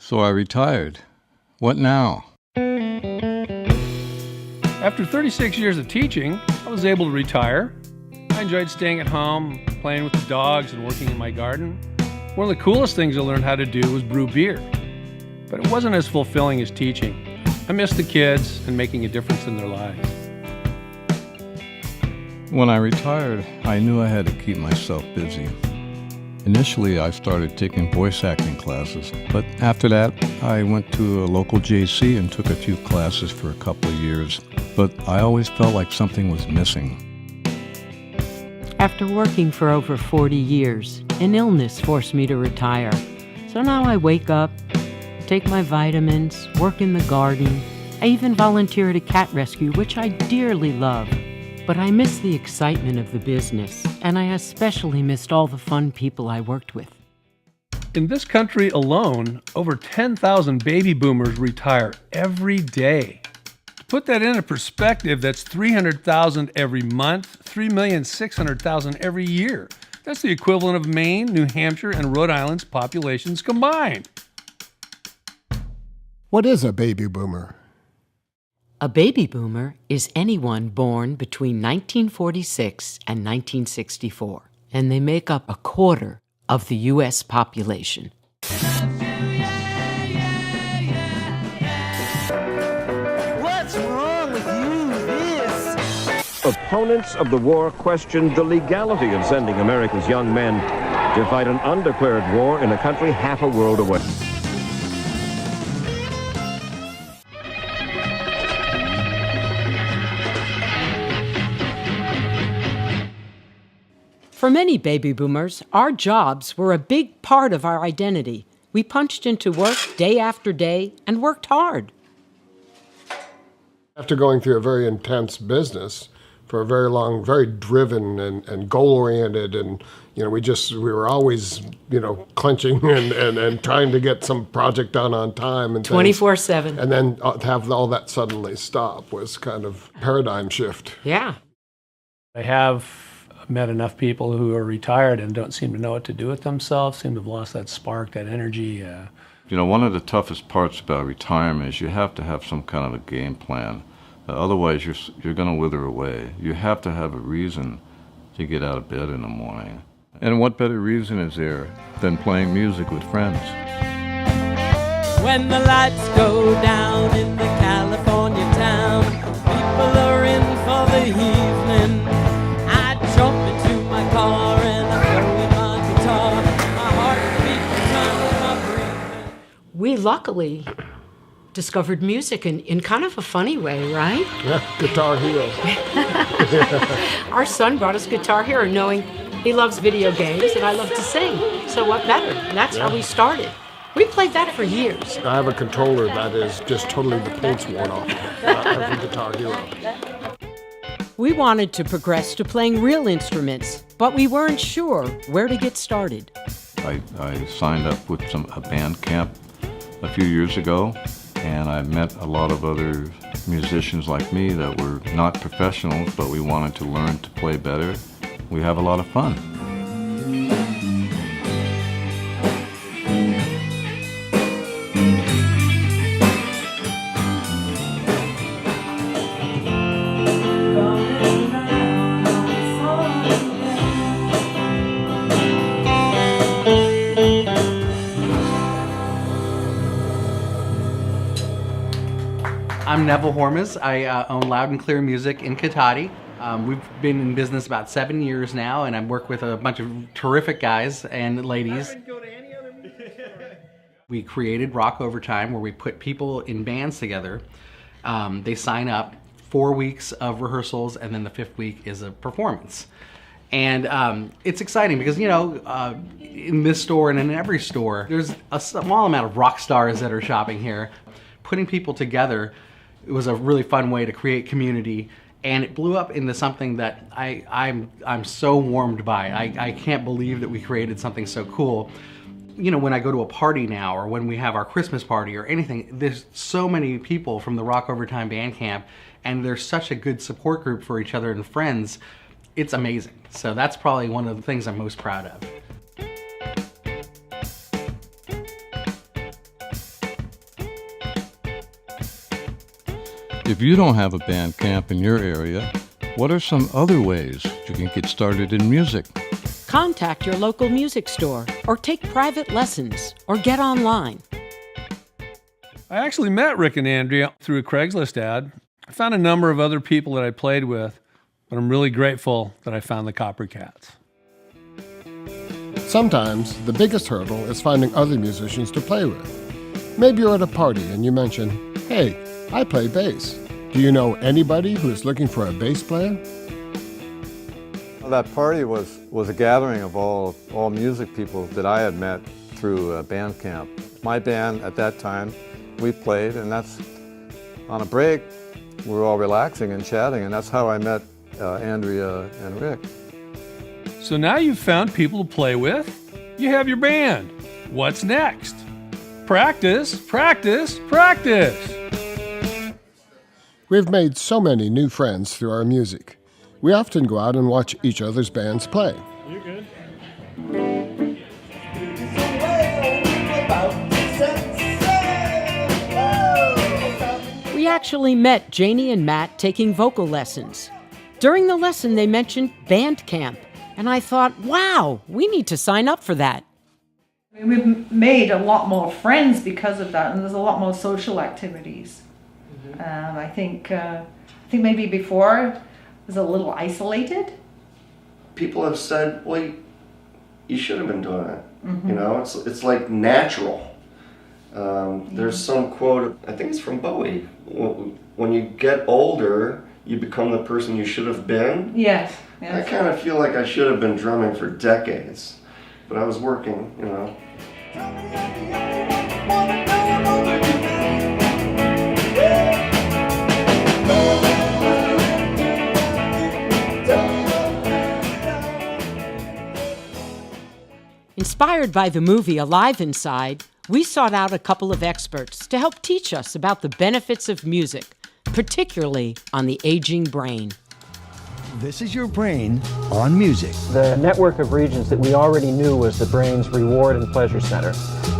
So I retired. What now? After 36 years of teaching, I was able to retire. I enjoyed staying at home, playing with the dogs, and working in my garden. One of the coolest things I learned how to do was brew beer. But it wasn't as fulfilling as teaching. I missed the kids and making a difference in their lives. When I retired, I knew I had to keep myself busy. Initially, I started taking voice acting classes, but after that, I went to a local JC and took a few classes for a couple of years, but I always felt like something was missing. After working for over 40 years, an illness forced me to retire. So now I wake up, take my vitamins, work in the garden. I even volunteer at a cat rescue, which I dearly love. But I miss the excitement of the business, and I especially missed all the fun people I worked with. In this country alone, over 10,000 baby boomers retire every day. To put that into perspective, that's 300,000 every month, 3,600,000 every year. That's the equivalent of Maine, New Hampshire, and Rhode Island's populations combined. What is a baby boomer? A baby boomer is anyone born between 1946 and 1964, and they make up a quarter of the U.S. population. What's wrong with you? This? Opponents of the war questioned the legality of sending America's young men to fight an undeclared war in a country half a world away. For many baby boomers, our jobs were a big part of our identity. We punched into work day after day and worked hard. After going through a very intense business for a very long, very driven and goal-oriented, and we were always clenching and trying to get some project done on time and 24/7. and then to have all that suddenly stop was kind of paradigm shift. Yeah. I have met enough people who are retired and don't seem to know what to do with themselves, seem to have lost that spark, that energy. One of the toughest parts about retirement is you have to have some kind of a game plan. Otherwise, you're going to wither away. You have to have a reason to get out of bed in the morning. And what better reason is there than playing music with friends? When the lights go down in the California town, people are in for the evening. I jump into my car and I throw in my guitar. My heart beats time my breathing. We luckily discovered music in kind of a funny way, right? Yeah, Guitar Hero. Our son brought us Guitar Hero knowing he loves video games and I love to sing. So what better? And that's how we started. We played that for years. I have a controller that is just totally the paint's worn off of the Guitar Hero. We wanted to progress to playing real instruments, but we weren't sure where to get started. I signed up with a band camp a few years ago, and I met a lot of other musicians like me that were not professionals, but we wanted to learn to play better. We have a lot of fun. I'm Neville Hormuz. I own Loud and Clear Music in Cotati. We've been in business about 7 years now, and I work with a bunch of terrific guys and ladies. We created Rock Overtime, where we put people in bands together. They sign up, 4 weeks of rehearsals, and then the 5th week is a performance. And it's exciting because, in this store and in every store, there's a small amount of rock stars that are shopping here. Putting people together, it was a really fun way to create community, and it blew up into something that I'm so warmed by. I can't believe that we created something so cool. When I go to a party now, or when we have our Christmas party or anything, there's so many people from the Rock Overtime Band Camp, and there's such a good support group for each other and friends. It's amazing. So that's probably one of the things I'm most proud of. If you don't have a band camp in your area, what are some other ways you can get started in music? Contact your local music store, or take private lessons, or get online. I actually met Rick and Andrea through a Craigslist ad. I found a number of other people that I played with, but I'm really grateful that I found the Copycats. Sometimes the biggest hurdle is finding other musicians to play with. Maybe you're at a party and you mention, "Hey, I play bass. Do you know anybody who is looking for a bass player?" Well, that party was a gathering of all music people that I had met through band camp. My band at that time, we played, and that's on a break, we were all relaxing and chatting, and that's how I met Andrea and Rick. So now you've found people to play with. You have your band. What's next? Practice, practice, practice. We've made so many new friends through our music. We often go out and watch each other's bands play. You're good. We actually met Janie and Matt taking vocal lessons. During the lesson, they mentioned band camp, and I thought, wow, we need to sign up for that. We've made a lot more friends because of that, and there's a lot more social activities. I think maybe before it was a little isolated. People have said, well, you should have been doing it. You know, it's like natural. There's some quote, I think it's from Bowie. When you get older, you become the person you should have been. Yes. I kind of feel like I should have been drumming for decades, but I was working, you know. Inspired by the movie Alive Inside, we sought out a couple of experts to help teach us about the benefits of music, particularly on the aging brain. This is your brain on music. The network of regions that we already knew was the brain's reward and pleasure center.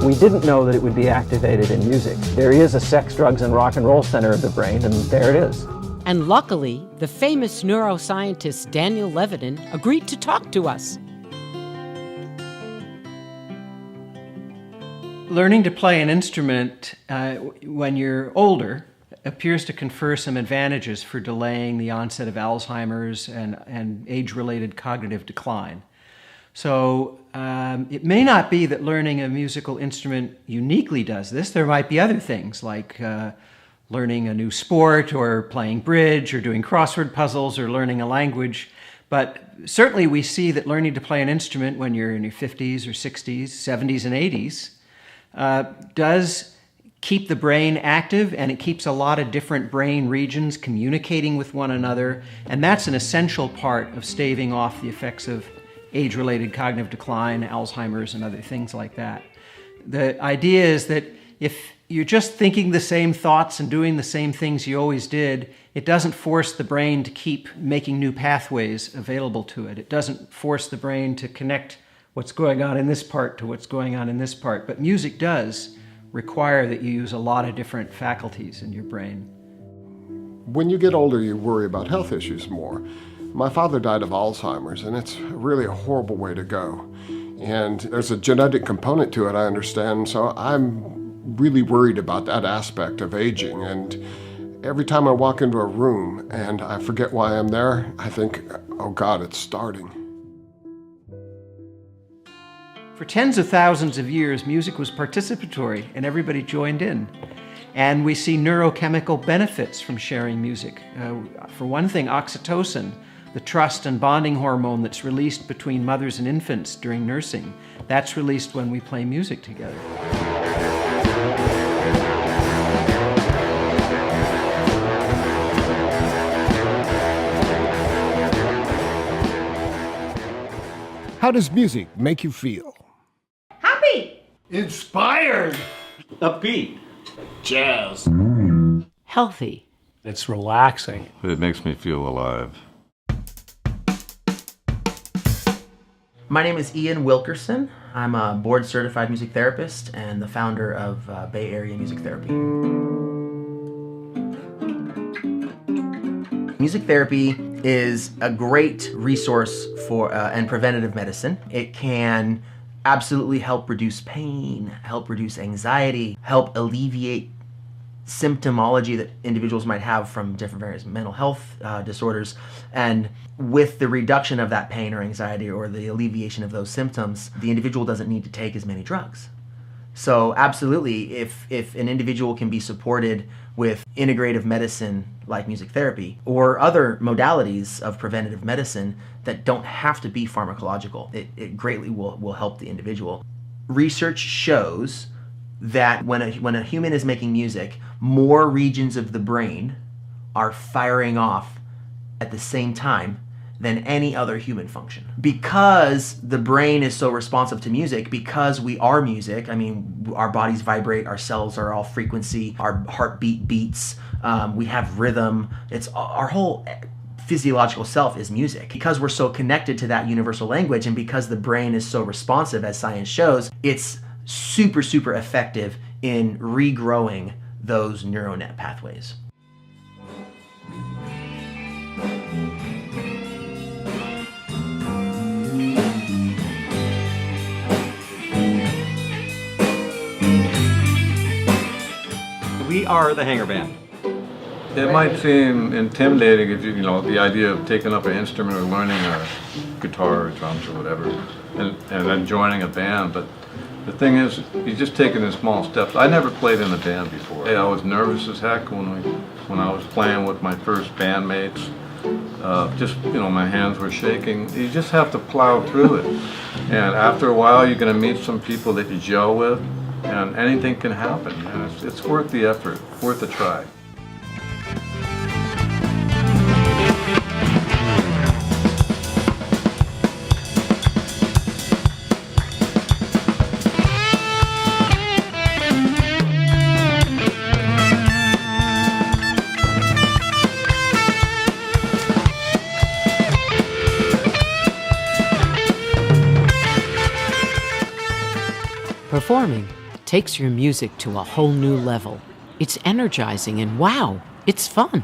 We didn't know that it would be activated in music. There is a sex, drugs, and rock and roll center of the brain, and there it is. And luckily, the famous neuroscientist Daniel Levitin agreed to talk to us. Learning to play an instrument when you're older appears to confer some advantages for delaying the onset of Alzheimer's and age-related cognitive decline. So it may not be that learning a musical instrument uniquely does this. There might be other things like learning a new sport or playing bridge or doing crossword puzzles or learning a language. But certainly we see that learning to play an instrument when you're in your 50s or 60s, 70s, and 80s does keep the brain active, and it keeps a lot of different brain regions communicating with one another, and that's an essential part of staving off the effects of age-related cognitive decline, Alzheimer's, and other things like that. The idea is that if you're just thinking the same thoughts and doing the same things you always did, it doesn't force the brain to keep making new pathways available to it. It doesn't force the brain to connect what's going on in this part to what's going on in this part. But music does require that you use a lot of different faculties in your brain. When you get older, you worry about health issues more. My father died of Alzheimer's, and it's really a horrible way to go. And there's a genetic component to it, I understand, so I'm really worried about that aspect of aging. And every time I walk into a room and I forget why I'm there, I think, oh God, it's starting. For tens of thousands of years, music was participatory and everybody joined in. And we see neurochemical benefits from sharing music. For one thing, oxytocin, the trust and bonding hormone that's released between mothers and infants during nursing, that's released when we play music together. How does music make you feel? Happy. Inspired. Upbeat. Jazz. Healthy. It's relaxing. It makes me feel alive. My name is Ian Wilkerson. I'm a board-certified music therapist and the founder of Bay Area Music Therapy. Music therapy is a great resource for and preventative medicine. It can absolutely help reduce pain, help reduce anxiety, help alleviate symptomology that individuals might have from different various mental health disorders. And with the reduction of that pain or anxiety or the alleviation of those symptoms, the individual doesn't need to take as many drugs. So absolutely, if an individual can be supported with integrative medicine like music therapy or other modalities of preventative medicine that don't have to be pharmacological, it greatly will help the individual. Research shows that when a human is making music, more regions of the brain are firing off at the same time than any other human function. Because the brain is so responsive to music, because we are music, I mean, our bodies vibrate, our cells are all frequency, our heartbeat beats, we have rhythm, it's our whole physiological self is music. Because we're so connected to that universal language and because the brain is so responsive, as science shows, it's super, super effective in regrowing those neural net pathways. We are the Hanger Band. It might seem intimidating if you know, the idea of taking up an instrument or learning a guitar or drums or whatever, and then joining a band, but the thing is, you're just taking in small steps. I never played in a band before. I was nervous as heck when I was playing with my first bandmates. Just, you know, my hands were shaking. You just have to plow through it. And after a while, you're going to meet some people that you gel with, and anything can happen. And it's worth the effort, worth a try. Performing takes your music to a whole new level. It's energizing and wow, it's fun.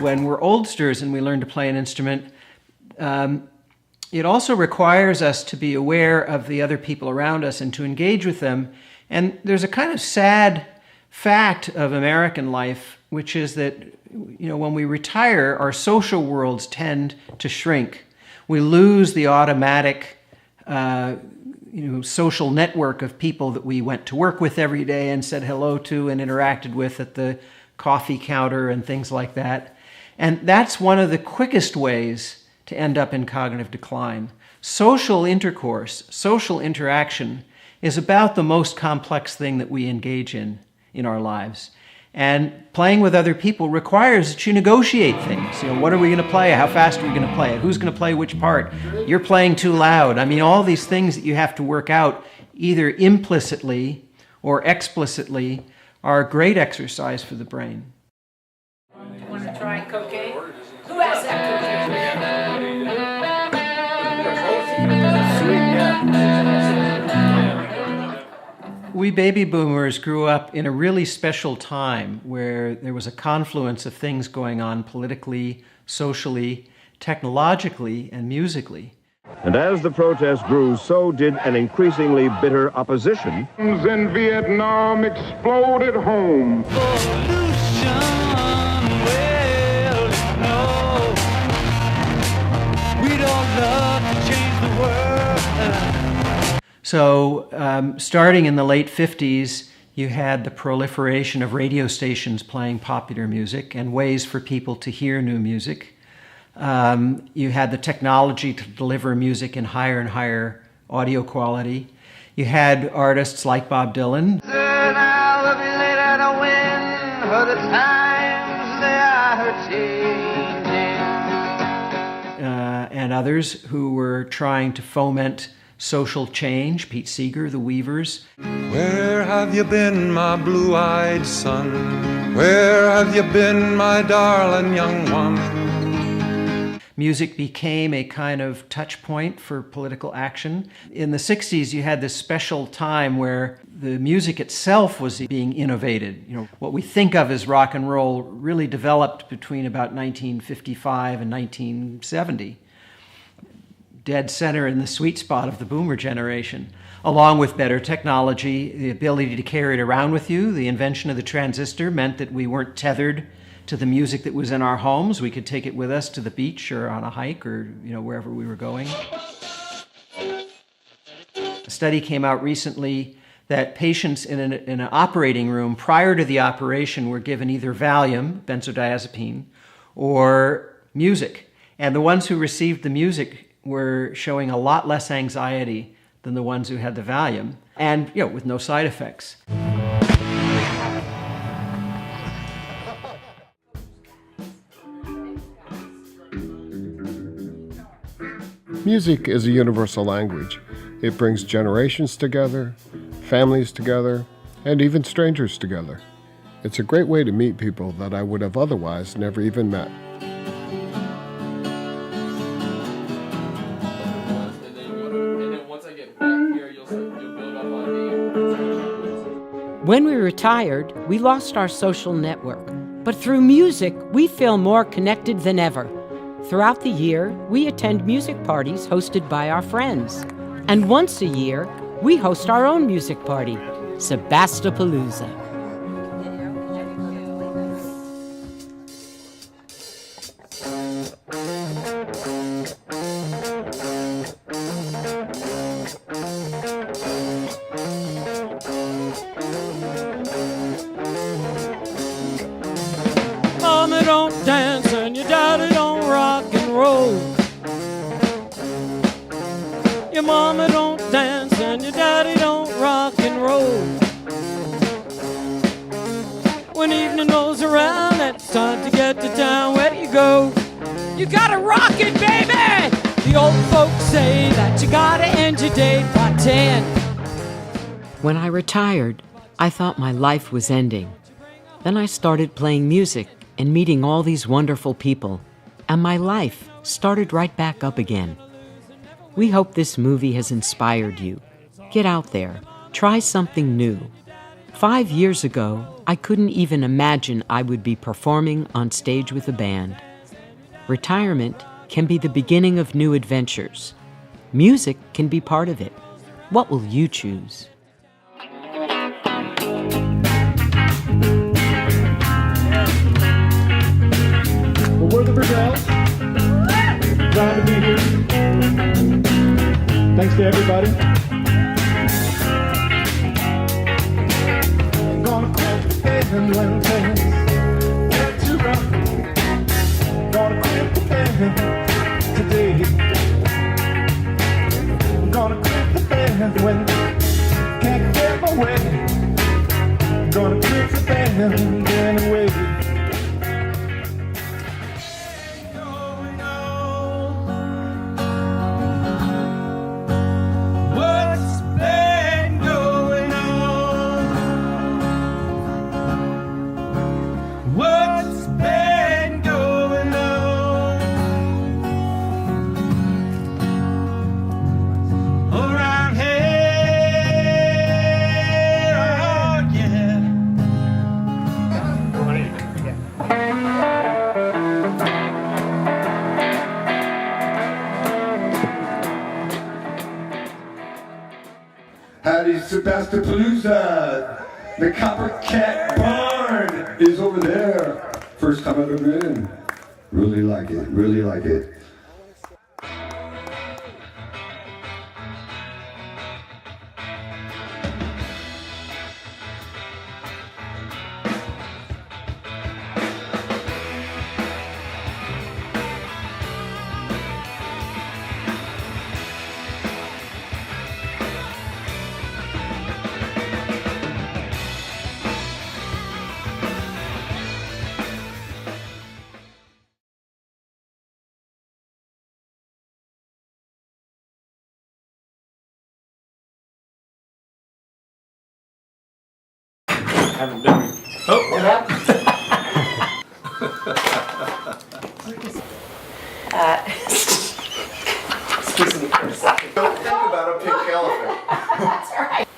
When we're oldsters and we learn to play an instrument, it also requires us to be aware of the other people around us and to engage with them. And there's a kind of sad fact of American life, which is that, you know, when we retire, our social worlds tend to shrink. We lose the automatic social network of people that we went to work with every day and said hello to and interacted with at the coffee counter and things like that. And that's one of the quickest ways to end up in cognitive decline. Social intercourse, social interaction is about the most complex thing that we engage in our lives. And playing with other people requires that you negotiate things. You know, what are we going to play? How fast are we going to play it? Who's going to play which part? You're playing too loud. I mean, all these things that you have to work out either implicitly or explicitly are a great exercise for the brain. You want to try cocaine? Who has that cocaine? We baby boomers grew up in a really special time where there was a confluence of things going on politically, socially, technologically, and musically. And as the protest grew, so did an increasingly bitter opposition. In Vietnam exploded home. So starting in the late 50s, you had the proliferation of radio stations playing popular music and ways for people to hear new music. You had the technology to deliver music in higher and higher audio quality. You had artists like Bob Dylan. And others who were trying to foment social change, Pete Seeger, the Weavers. Where have you been, my blue-eyed son? Where have you been, my darling young one? Music became a kind of touch point for political action. In the 60s, you had this special time where the music itself was being innovated. You know, what we think of as rock and roll really developed between about 1955 and 1970. Dead center in the sweet spot of the boomer generation. Along with better technology, the ability to carry it around with you, the invention of the transistor meant that we weren't tethered to the music that was in our homes. We could take it with us to the beach or on a hike or wherever we were going. A study came out recently that patients in an operating room prior to the operation were given either Valium, benzodiazepine, or music. And the ones who received the music were showing a lot less anxiety than the ones who had the Valium, and with no side effects. Music is a universal language. It brings generations together, families together, and even strangers together. It's a great way to meet people that I would have otherwise never even met. When we retired, we lost our social network. But through music, we feel more connected than ever. Throughout the year, we attend music parties hosted by our friends. And once a year, we host our own music party, Sebastopalooza. Mama don't dance and your daddy don't rock and roll. Your mama don't dance and your daddy don't rock and roll. When evening rolls around, it's time to get to town. Where do you go? You gotta rock it, baby! The old folks say that you gotta end your day by 10. When I retired, I thought my life was ending. Then I started playing music and meeting all these wonderful people, and my life started right back up again. We hope this movie has inspired you. Get out there, try something new. 5 years ago, I couldn't even imagine I would be performing on stage with a band. Retirement can be the beginning of new adventures. Music can be part of it. What will you choose? We're the Brazils. Glad to be here. Thanks to everybody. I'm gonna quit the band when things get too rough. Gonna quit the band today. I'm gonna quit the band when can't get my way. Gonna quit the band anyway. Howdy, Sebastopalooza. The Copper Cat Barn is over there. First time I've ever been. Really like it, really like it. haven't done. Oh, what happened? Excuse me for a second. Don't think about a pink elephant. That's right.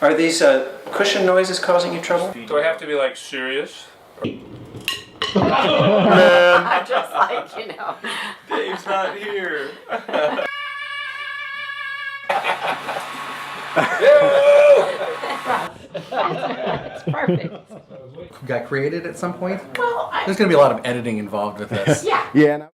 Are these cushion noises causing you trouble? Do I have to be like serious? I'm just like, you know. Dave's not here. It's perfect. Got created at some point? Well, There's going to be a lot of editing involved with this. Yeah. Yeah.